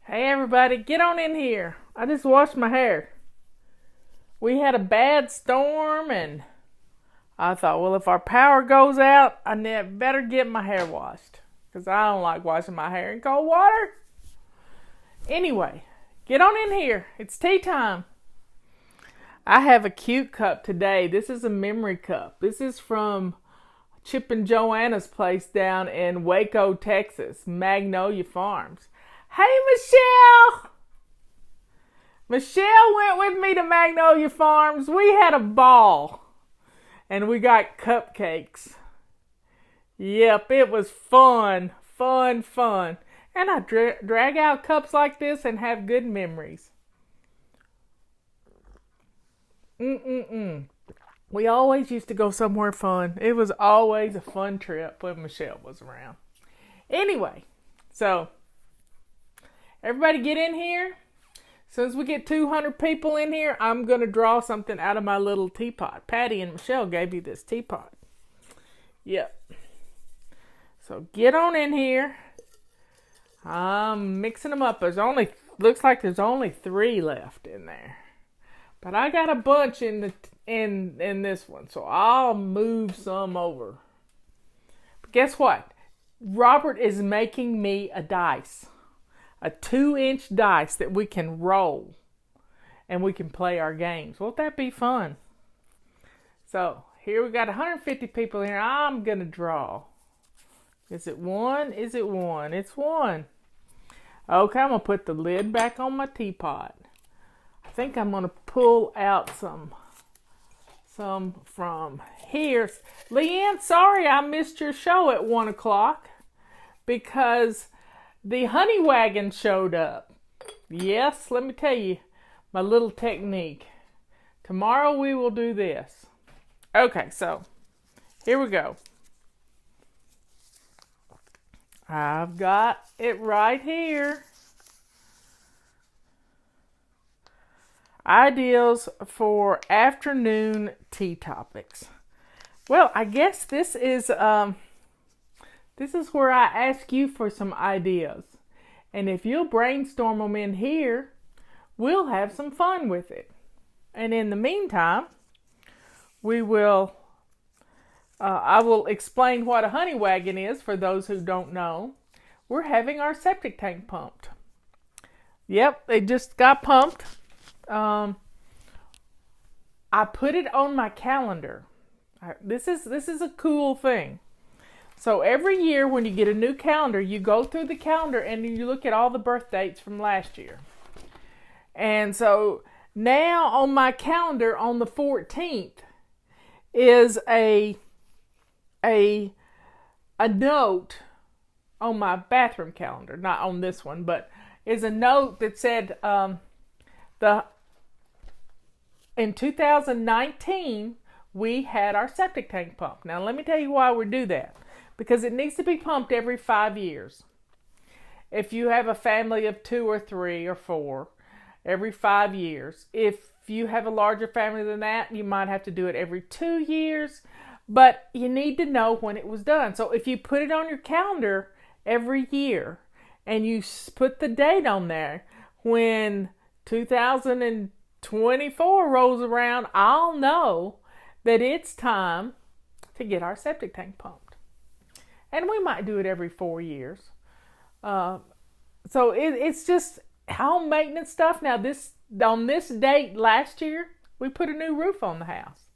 Hey everybody, get on in here. I just washed my hair. We had a bad storm and I thought, well, if our power goes out, I better get my hair washed. Because I don't like washing my hair in cold water. Anyway, get on in here. It's tea time. I have a cute cup today. This is a memory cup. This is from Chip and Joanna's place down in Waco, Texas, Magnolia Farms. Hey, Michelle! Michelle went with me to Magnolia Farms. We had a ball. And we got cupcakes. Yep, it was fun. Fun. And I drag out cups like this and have good memories. We always used to go somewhere fun. It was always a fun trip when Michelle was around. Anyway, so everybody get in here. As soon as we get 200 people in here, I'm going to draw something out of my little teapot. Patty and Michelle gave me this teapot. Yep. So get on in here. I'm mixing them up. Looks like there's only 3 left in there. But I got a bunch in this one, so I'll move some over. But guess what? Robert is making me a dice. A 2-inch dice that we can roll and we can play our games. Won't that be fun? So here we got 150 people here. I'm going to draw. Is it 1? Is it 1? It's 1. Okay, I'm going to put the lid back on my teapot. I think I'm going to pull out some from here. Leanne, sorry I missed your show at 1 o'clock because the honey wagon showed up. Yes, let me tell you my little technique. Tomorrow we will do this. Okay, so here we go. I've got it right here. Ideas for afternoon tea topics. Well, I guess this is where I ask you for some ideas. And if you'll brainstorm them in here, we'll have some fun with it. And in the meantime, I will explain what a honey wagon is for those who don't know. We're having our septic tank pumped. Yep, it just got pumped. I put it on my calendar. This is a cool thing. So every year when you get a new calendar, you go through the calendar and you look at all the birth dates from last year. And so now on my calendar on the 14th is a note on my bathroom calendar, not on this one, but is a note that said in 2019 we had our septic tank pumped. Now let me tell you why we do that. Because it needs to be pumped every 5 years. If you have a family of 2 or 3 or 4, every 5 years. If you have a larger family than that, you might have to do it every 2 years. But you need to know when it was done. So if you put it on your calendar every year and you put the date on there, when 2024 rolls around, I'll know that it's time to get our septic tank pumped. And we might do it every 4 years. So it's just home maintenance stuff. Now on this date last year, we put a new roof on the house.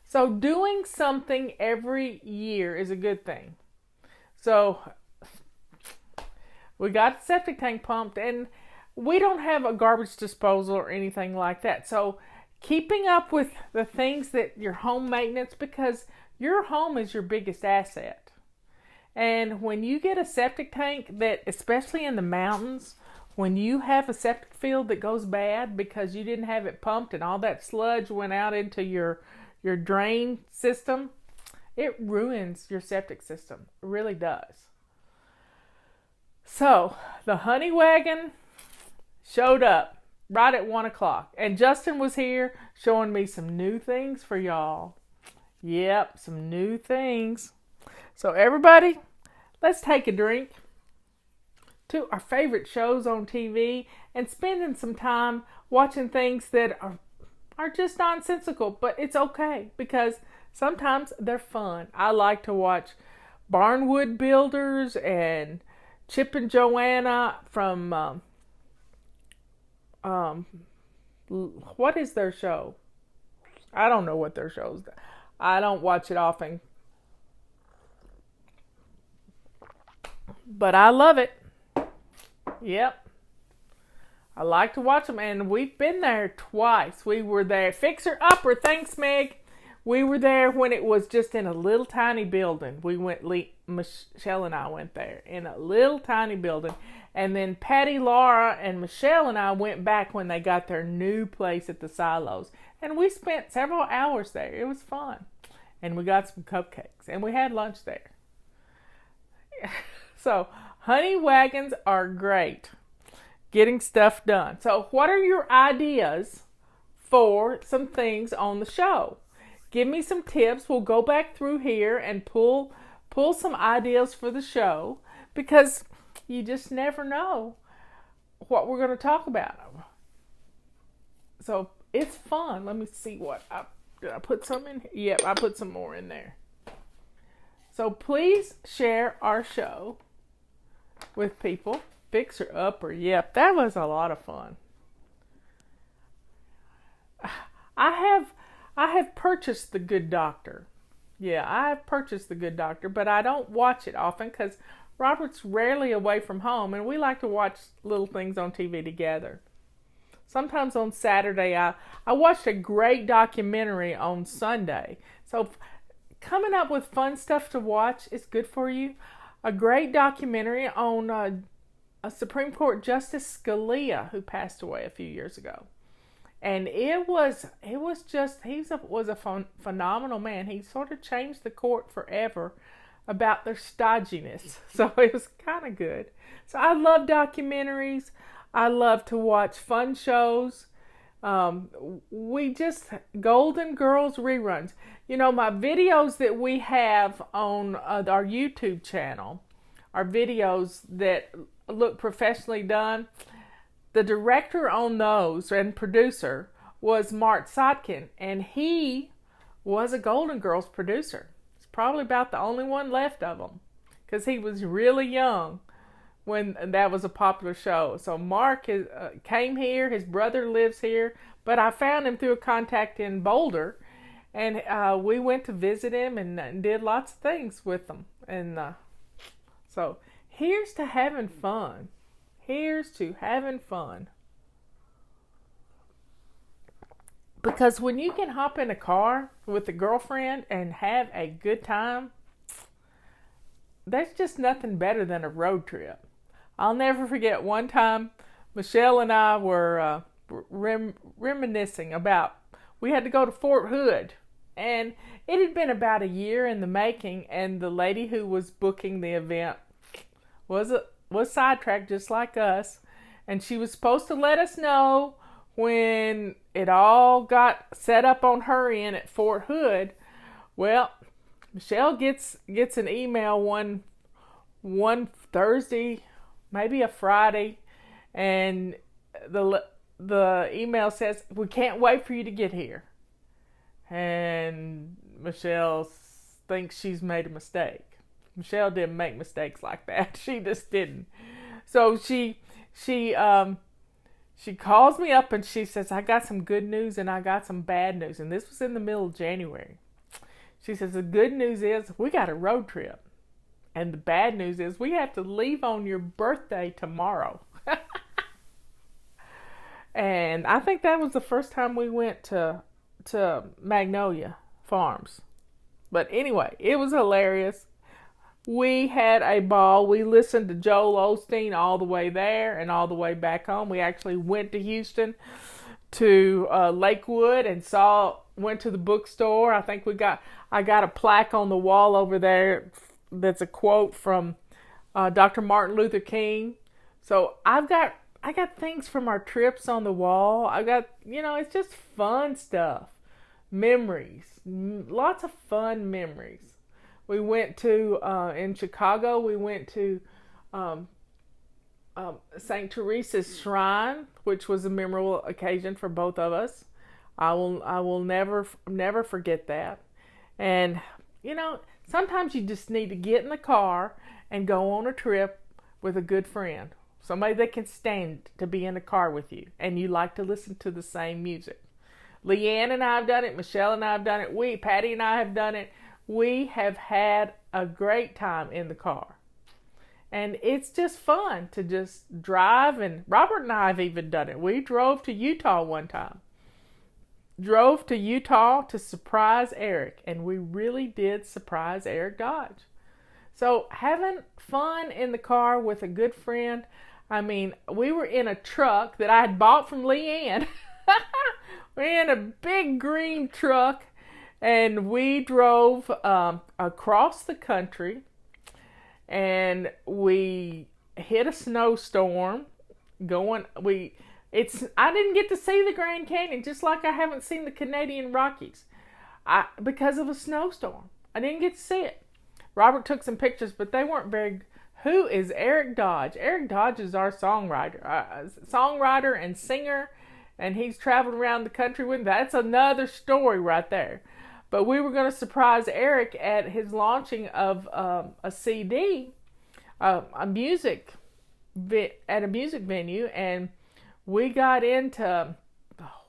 So doing something every year is a good thing. So we got the septic tank pumped and we don't have a garbage disposal or anything like that. So keeping up with the things that your home maintenance, because your home is your biggest asset. And when you get a septic tank that, especially in the mountains, when you have a septic field that goes bad because you didn't have it pumped and all that sludge went out into your drain system, it ruins your septic system. It really does. So the honey wagon showed up right at 1 o'clock. And Justin was here showing me some new things for y'all. Yep, some new things. So everybody, let's take a drink. to our favorite shows on TV and spending some time watching things that are just nonsensical, but it's okay because sometimes they're fun. I like to watch Barnwood Builders and Chip and Joanna from what is their show? I don't know what their show is. I don't watch it often, but I love it. Yep. I like to watch them, and we've been there twice. We were there. Fixer Upper, thanks, Meg. We were there when it was just in a little tiny building. Michelle and I went there in a little tiny building. And then Patty, Laura, and Michelle and I went back when they got their new place at the Silos. And we spent several hours there. It was fun. And we got some cupcakes. And we had lunch there. So, honey wagons are great. Getting stuff done. So, what are your ideas for some things on the show? Give me some tips. We'll go back through here and pull some ideas for the show because you just never know what we're going to talk about. So it's fun. Let me see did I put some in here? Yep, I put some more in there. So please share our show with people. Fixer Upper. Yep, that was a lot of fun. I have purchased The Good Doctor. Yeah, I have purchased The Good Doctor, but I don't watch it often because Robert's rarely away from home, and we like to watch little things on TV together. Sometimes on Saturday, I watched a great documentary on Sunday. So coming up with fun stuff to watch is good for you. A great documentary on a Supreme Court Justice Scalia who passed away a few years ago. And it was just, he was a phenomenal man. He sort of changed the court forever about their stodginess. So it was kind of good. So I love documentaries. I love to watch fun shows. Golden Girls reruns. You know, my videos that we have on our YouTube channel are videos that look professionally done. The director on those and producer was Mark Sotkin, and he was a Golden Girls producer. It's probably about the only one left of them because he was really young when that was a popular show. So Mark came here. His brother lives here, but I found him through a contact in Boulder, and we went to visit him and did lots of things with him. And so here's to having fun. Here's to having fun. Because when you can hop in a car with a girlfriend and have a good time, that's just nothing better than a road trip. I'll never forget one time Michelle and I were reminiscing about, we had to go to Fort Hood. And it had been about a year in the making, and the lady who was booking the event was sidetracked just like us, and she was supposed to let us know when it all got set up on her end at Fort Hood. Well, Michelle gets an email one Thursday, maybe a Friday, and the email says, "We can't wait for you to get here." And Michelle thinks she's made a mistake. Michelle didn't make mistakes like that. She just didn't. So she calls me up and she says, "I got some good news and I got some bad news." And this was in the middle of January. She says, "The good news is we got a road trip. And the bad news is we have to leave on your birthday tomorrow." And I think that was the first time we went to Magnolia Farms. But anyway, it was hilarious. We had a ball. We listened to Joel Osteen all the way there and all the way back home. We actually went to Houston to Lakewood and went to the bookstore. I think I got a plaque on the wall over there that's a quote from Dr. Martin Luther King. So I got things from our trips on the wall. I got, it's just fun stuff. Memories. Lots of fun memories. We went to, in Chicago, we went to St. Teresa's shrine, which was a memorable occasion for both of us. I will never forget that. And sometimes you just need to get in the car and go on a trip with a good friend, somebody that can stand to be in the car with you, and you like to listen to the same music. Leanne and I have done it. Michelle and I have done it. Patty and I have done it. We have had a great time in the car. And it's just fun to just drive. And Robert and I have even done it. We drove to Utah one time. Drove to Utah to surprise Eric. And we really did surprise Eric Dodge. So having fun in the car with a good friend. I mean, we were in a truck that I had bought from Leanne. We're in a big green truck. And we drove across the country. And we hit a snowstorm I didn't get to see the Grand Canyon, just like I haven't seen the Canadian Rockies because of a snowstorm. I didn't get to see it. Robert took some pictures, but they weren't very. Who is Eric Dodge? Eric Dodge is our songwriter and singer, and he's traveled around the country with. That's another story right there. But we were going to surprise Eric at his launching of a CD, at a music venue, and we got into,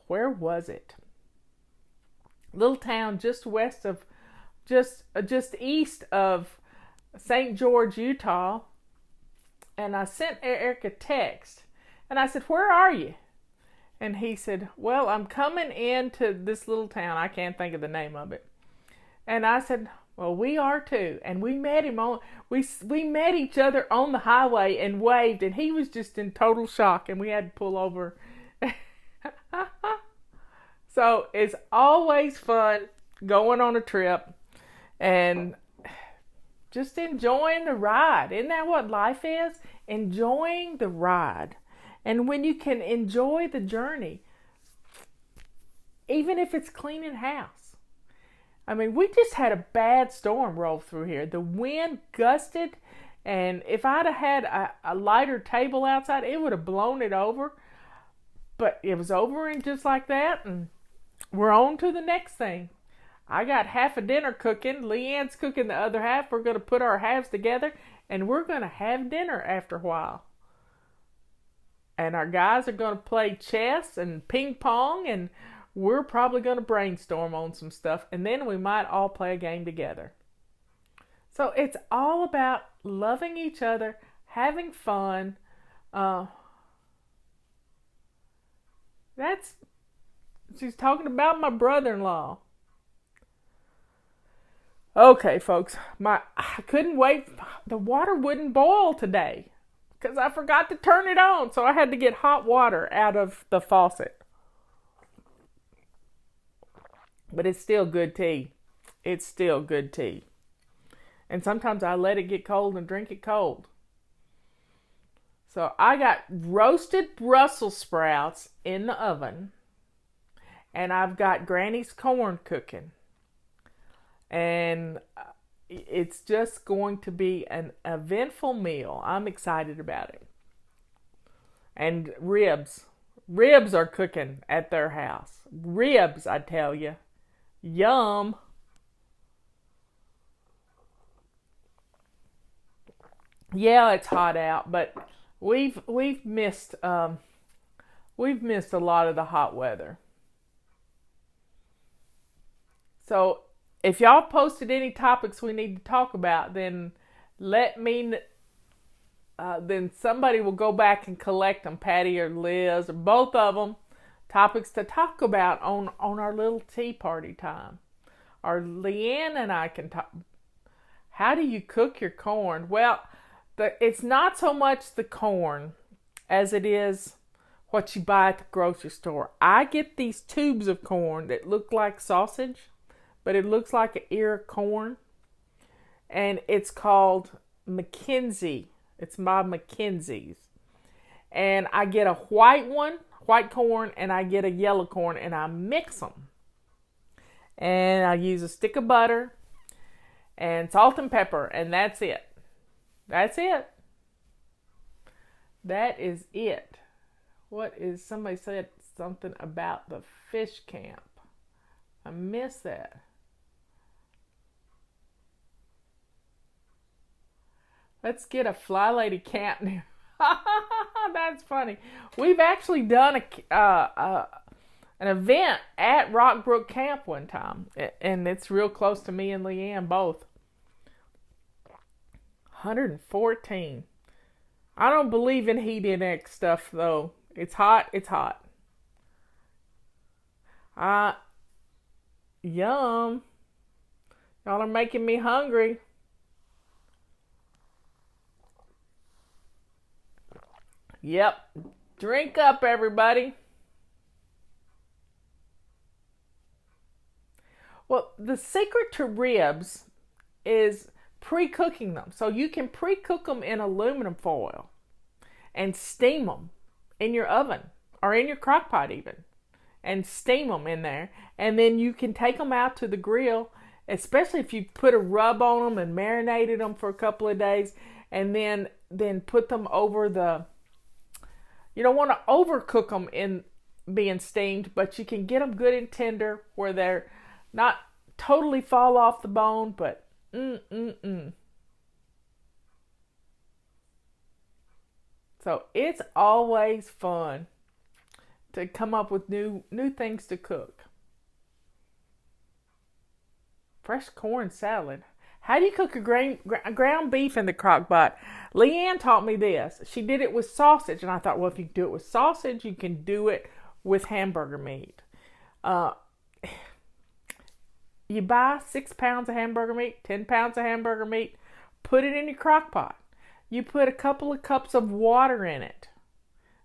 where was it? Little town just east of St. George, Utah. And I sent Eric a text, and I said, "Where are you?" And he said, "Well, I'm coming into this little town." I can't think of the name of it. And I said, "Well, we are too." And we met each other on the highway and waved, and he was just in total shock, and we had to pull over. So it's always fun going on a trip and just enjoying the ride. Isn't that what life is? Enjoying the ride. And when you can enjoy the journey, even if it's cleaning house. I mean, we just had a bad storm roll through here. The wind gusted, and if I'd have had a lighter table outside, it would have blown it over. But it was over and just like that, and we're on to the next thing. I got half a dinner cooking. Leanne's cooking the other half. We're going to put our halves together, and we're going to have dinner after a while. And our guys are going to play chess and ping pong, and we're probably going to brainstorm on some stuff, and then we might all play a game together. So it's all about loving each other, having fun. She's talking about my brother-in-law. Okay, folks, I couldn't wait. The water wouldn't boil today because I forgot to turn it on, so I had to get hot water out of the faucet. But it's still good tea. It's still good tea. And sometimes I let it get cold and drink it cold. So I got roasted Brussels sprouts in the oven. And I've got Granny's corn cooking. And it's just going to be an eventful meal. I'm excited about it. And ribs. Ribs are cooking at their house. Ribs, I tell you. Yum. Yeah, it's hot out, but we've missed a lot of the hot weather. So if y'all posted any topics we need to talk about, then then somebody will go back and collect them, Patty or Liz or both of them, topics to talk about on our little tea party time. Or Leanne and I can talk. How do you cook your corn? Well, it's not so much the corn as it is what you buy at the grocery store. I get these tubes of corn that look like sausage, but it looks like an ear of corn. And it's called McKinsey. It's my McKinsey's. And I get a white corn, and I get a yellow corn, and I mix them. And I use a stick of butter and salt and pepper, and that's it. That's it. That is it. What is, somebody said something about the fish camp. I missed that. Let's get a Fly Lady camp near. That's funny. We've actually done an event at Rockbrook Camp one time, and it's real close to me and Leanne both. 114. I don't believe in heat index stuff though. It's hot. It's hot. Yum. Y'all are making me hungry. Yep. Drink up, everybody. Well, the secret to ribs is pre-cooking them. So you can pre-cook them in aluminum foil and steam them in your oven or in your crock pot even, and steam them in there. And then you can take them out to the grill, especially if you put a rub on them and marinated them for a couple of days, and then put them over the, you don't want to overcook them in being steamed, but you can get them good and tender where they're not totally fall off the bone, but So it's always fun to come up with new things to cook. Fresh corn salad. How do you cook a ground beef in the crock pot? Leanne taught me this. She did it with sausage, and I thought, well, if you do it with sausage, you can do it with hamburger meat. You buy 6 pounds of hamburger meat, 10 pounds of hamburger meat, put it in your crock pot. You put a couple of cups of water in it.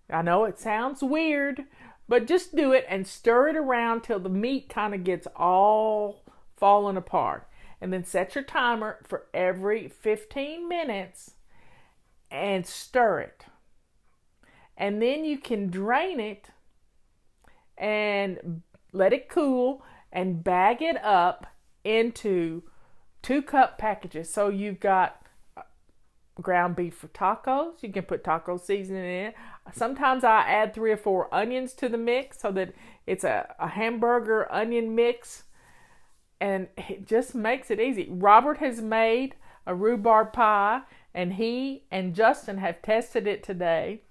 I know it sounds weird, but just do it and stir it around till the meat kind of gets all falling apart. And then set your timer for every 15 minutes and stir it. And then you can drain it and let it cool and bag it up into 2-cup packages. So you've got ground beef for tacos. You can put taco seasoning in it. Sometimes I add 3 or 4 onions to the mix so that it's a hamburger onion mix. And it just makes it easy. Robert has made a rhubarb pie, and he and Justin have tested it today.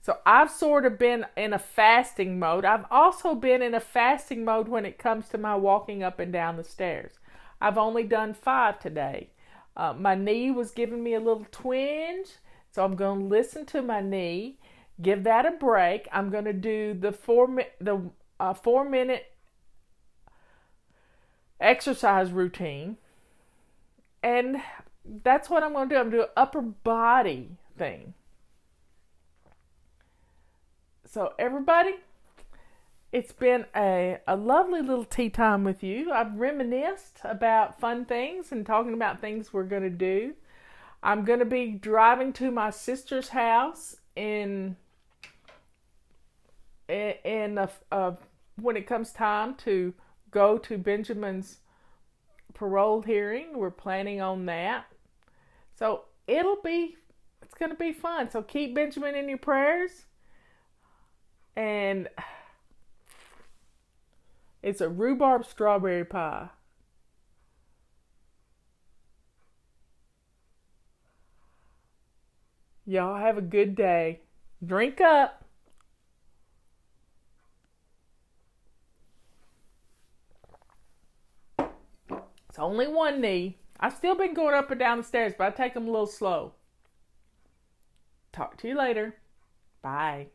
So I've sort of been in a fasting mode. I've also been in a fasting mode when it comes to my walking up and down the stairs. I've only done 5 today. My knee was giving me a little twinge, so I'm going to listen to my knee, give that a break. I'm going to do the 4-minute exercise routine, and that's what I'm going to do. I'm going to do an upper body thing. So everybody, it's been a lovely little tea time with you. I've reminisced about fun things and talking about things we're going to do. I'm going to be driving to my sister's house when it comes time to go to Benjamin's parole hearing. We're planning on that. So it's going to be fun. So keep Benjamin in your prayers. And it's a rhubarb strawberry pie. Y'all have a good day. Drink up. It's only one knee. I've still been going up and down the stairs, but I take them a little slow. Talk to you later. Bye.